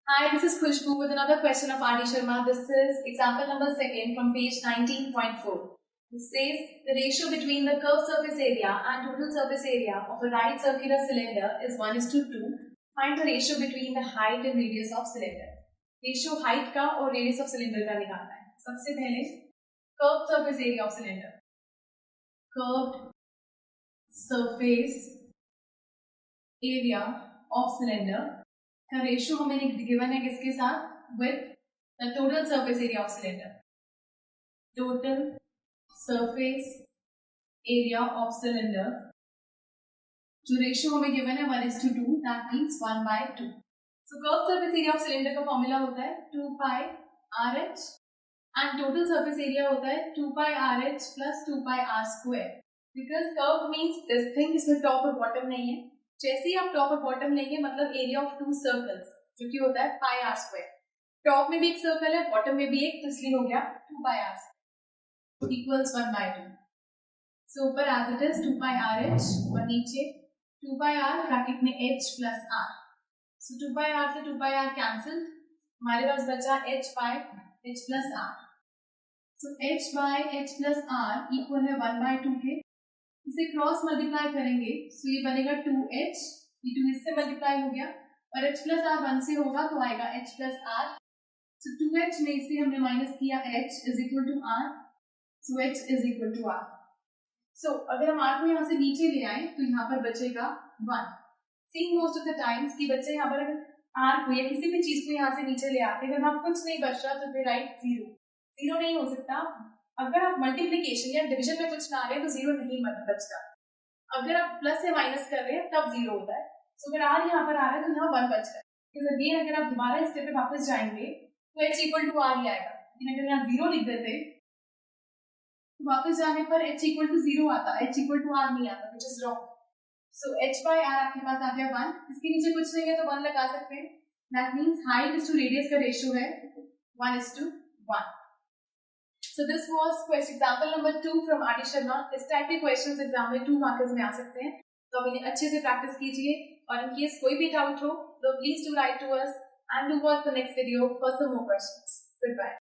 Hi, this is Khushbu with another question of R.D. Sharma. This is example number 2 from page 19.4. This says the ratio between the curved surface area and total surface area of a right circular cylinder is 1:2. Find the ratio between the height and radius of cylinder. Ratio height का और radius of cylinder का निकालना है. सबसे पहले curved surface area of cylinder. Curved surface area of cylinder का ratio हमें given है किसके साथ with the total surface area of cylinder. Total surface area of cylinder जो रेशियो हमें गिवन है 1:2, that means 1/2. So curve surface area of cylinder का formula होता है 2πRH and total surface area होता है 2πRH plus 2πr². Because curve means this thing, इसमें top और बॉटम नहीं है. जैसे ही आप टॉप और बॉटम लेंगे मतलब एरिया ऑफ टू सर्कल्स जो कि होता है πr². टॉप में भी एक सर्कल है, बॉटम में भी एक, तो इसलिए हो गया 2πr² इक्वल्स 1/2. सो ऊपर एज इट इज 2πRH और नीचे 2πr ब्रैकेट में h प्लस r. सो 2πr से 2πr कैंसिल, हमारे पास बचा h by h plus r. So h by h plus r equal है 1/2 के. इसे क्रॉस मल्टीप्लाई करेंगे सो ये बनेगा 2h, ये 2 इससे मल्टीप्लाई हो गया और h प्लस r 1 से होगा तो आएगा h प्लस r. सो 2h में से हमने माइनस किया h is equal to r, so h is equal to r. So अगर हम r को यहाँ से नीचे ले आए तो यहाँ पर बचेगा 1. Seeing most of the times कि बच्चे यहाँ पर अगर r को या किसी भी चीज को यहाँ से नीचे ले आते हैं, अगर वहाँ कुछ नहीं बच रहा तो फिर राइट जीरो नहीं हो सकता. अगर आप मल्टीप्लिकेशन या डिवीजन में कुछ ना आ रहे तो जीरो नहीं बचता. अगर आप प्लस या माइनस कर रहे हैं तब जीरो होता है. सो अगर r यहाँ पर आ रहा है तो यहाँ 1 बच रहा है. तो अगेन अगर आप दोबारा इस स्टेप पे वापस जाएंगे तो h इक्वल टू r ही आएगा. लेकिन अगर यहाँ जीरो लिख देते तो वापस जाने पर h इक्वल टू 0 आता, h इक्वल टू r नहीं आता, which is wrong. So h by r आपके पास आ गया 1. इसके नीचे कुछ नहीं है तो 1 लगा सकते हैं. That means height is to radius का रेशियो है 1:1. So this was question example number 2 from R.D. Sharma. इस टाइप के क्वेश्चंस एग्जाम में 2 मार्क्स में आ सकते हैं, तो आप इन्हें अच्छे से प्रैक्टिस कीजिए. और इन केस कोई भी डाउट हो तो please do write to us and do watch the next video for some more questions. Goodbye.